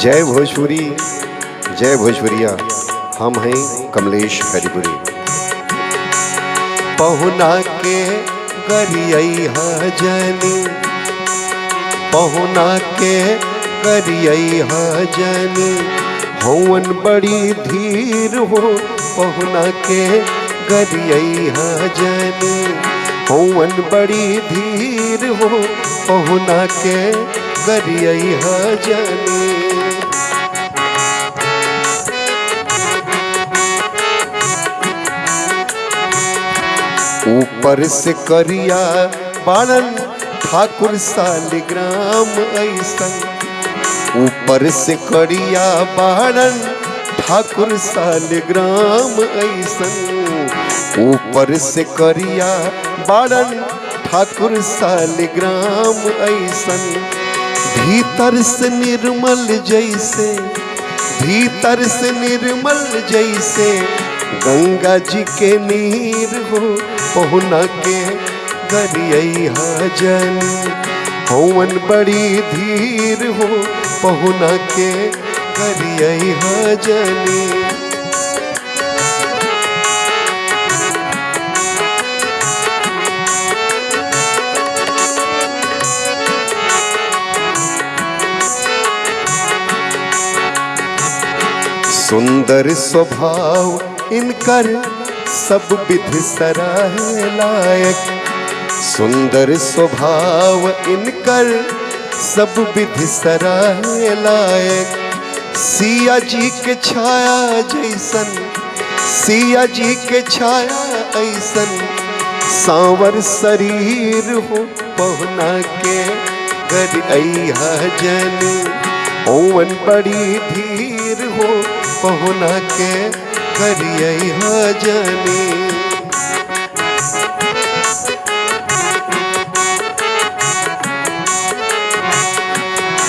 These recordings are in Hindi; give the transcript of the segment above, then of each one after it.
जय भोजपुरी, जय भोजपुरिया। हम हैं कमलेश हरिपुरी। पहुना के गरिया जनी, पहुना के गरिया जनी, हवन बड़ी धीर हो। पहुना के गरिया जनी, हवन बड़ी धीर हो। पहुना के गरिया जनी। ऊपर से करिया बाणन ठाकुर सालिग्राम ऐसन। ऊपर से करिया बाणन ठाकुर सालिग्राम ऐसन। ऊपर से करिया बाणन ठाकुर सालिग्राम ऐसन। भीतर से निर्मल जैसे, भीतर से निर्मल जैसे गंगा जी के नीर हो। पहुना के गरिया जनी, हवन बड़ी धीर हो। पहुना के गरिया जनी। सुंदर स्वभाव इनकर सब विधि सराहे लायक। सुंदर स्वभाव इनकर सब विधि सराहे लायक। सिया जी के छाया जैसन, सिया जी के छाया ऐसन सांवर शरीर हो। पहुना के गरिया जनी, हवन बड़ी धीर हो। पहुना के गरिया जनी।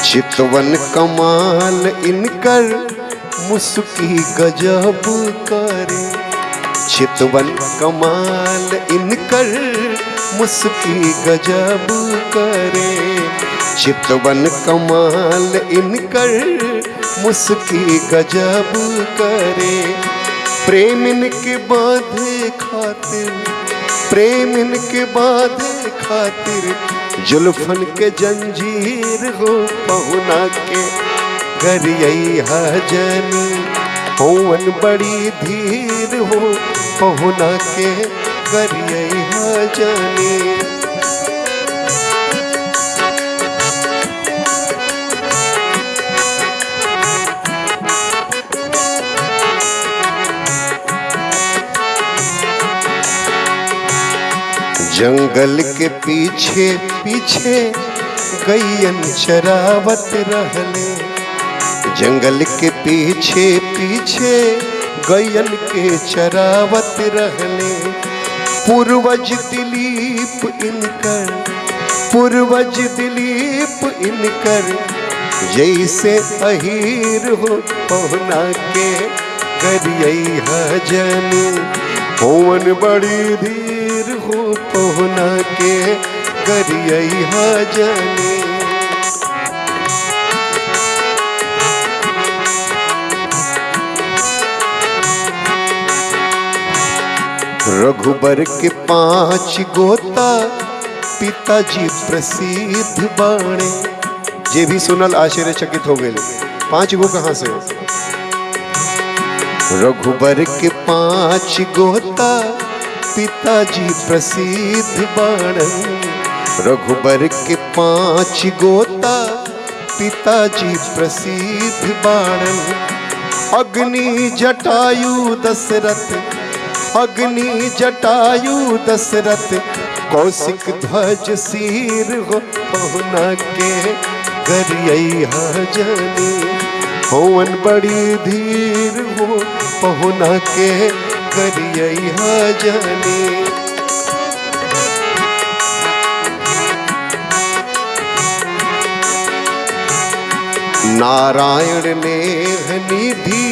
चितवन कमाल इनकर मुस्की गजब करे। चितवन कमाल इनकर मुस्की गजब करे। चितवन कमाल इनकर मुस्की गजब करे। प्रेमिन के बांधे खातिर, प्रेमिन के बांधे खातिर जुल्फन के जंजीर हो। पहुना के गरिया जनी, हवन बड़ी धीर हो। पहुना के गरिया जनी। जंगल के पीछे पीछे गैयन चरावत रहले। जंगल के पीछे पीछे गैयन के चरावत रहले। पूर्वज दिलीप इनकर, पूर्वज दिलीप इनकर जैसे अहीर हो। पहुना के गरिया जनी, हवन बड़ी धीर हो। पहुना के गरिया जनी। रघुबर के 5 गोता पिताजी प्रसिद्ध बाणे। जे भी सुनल आश्चर्यचकित हो गए, 5 गो कहाँ से? रघुबर के 5 गोता पिताजी प्रसिद्ध बाणन। रघुबर के 5 गोता पिताजी प्रसिद्ध बाणन। अग्नि जटायु दशरथ, अग्नि जटायु दशरथ कौशिक ध्वज सिर हो। पहुना के गरिया जनी, हवन बड़ी धीर हो। पहुना के गरिया जनी। नारायण ने निधि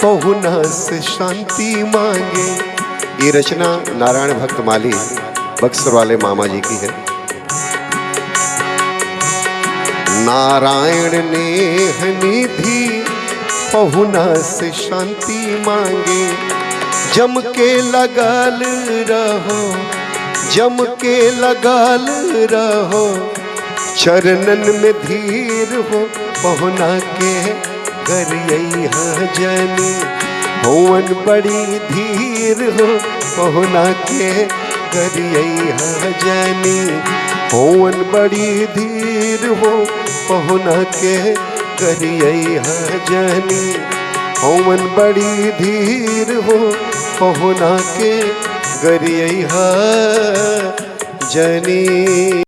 पहुना से शांति मांगे। ये रचना नारायण भक्त माली बक्सर वाले मामा जी की है। नारायण नेह निधि पहुना से शांति मांगे। जम के लगल रहो, जम के लगल रहो, चरणन में धीर हो, पहुना के गरियई जनी। होवन बड़ी धीर हो, पहुना के गरियई जनी। होवन बड़ी धीर हो, पहुना के गरियई जनी। होवन बड़ी धीर हो, पहुना के गरियई जनी।